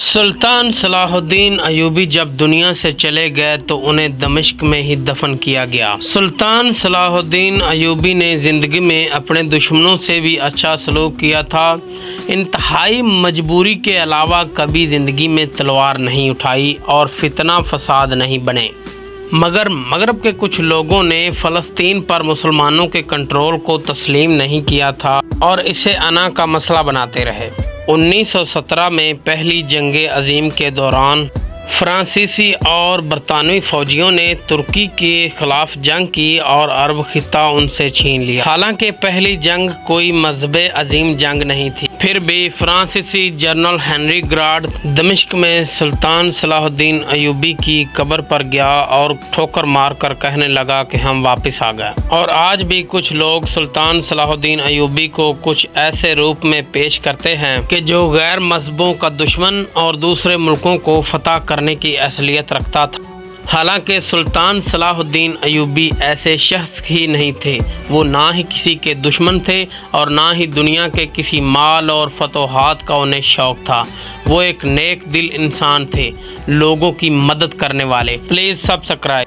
سلطان صلاح الدین ایوبی جب دنیا سے چلے گئے تو انہیں دمشق میں ہی دفن کیا گیا۔ سلطان صلاح الدین ایوبی نے زندگی میں اپنے دشمنوں سے بھی اچھا سلوک کیا تھا۔ انتہائی مجبوری کے علاوہ کبھی زندگی میں تلوار نہیں اٹھائی اور فتنہ فساد نہیں بنے، مگر مغرب کے کچھ لوگوں نے فلسطین پر مسلمانوں کے کنٹرول کو تسلیم نہیں کیا تھا اور اسے انا کا مسئلہ بناتے رہے۔ 1917 میں پہلی جنگ عظیم کے دوران فرانسیسی اور برطانوی فوجیوں نے ترکی کے خلاف جنگ کی اور عرب خطہ ان سے چھین لیا۔ حالانکہ پہلی جنگ کوئی مذہب عظیم جنگ نہیں تھی، پھر بھی فرانسیسی جنرل ہنری گراڈ دمشق میں سلطان صلاح الدین ایوبی کی قبر پر گیا اور ٹھوکر مار کر کہنے لگا کہ ہم واپس آ گئے۔ اور آج بھی کچھ لوگ سلطان صلاح الدین ایوبی کو کچھ ایسے روپ میں پیش کرتے ہیں کہ جو غیر مذہبوں کا دشمن اور دوسرے ملکوں کو فتح کرنے کی اصلیت رکھتا تھا۔ حالانکہ سلطان صلاح الدین ایوبی ایسے شخص ہی نہیں تھے، وہ نہ ہی کسی کے دشمن تھے اور نہ ہی دنیا کے کسی مال اور فتوحات کا انہیں شوق تھا۔ وہ ایک نیک دل انسان تھے، لوگوں کی مدد کرنے والے۔ Please subscribe.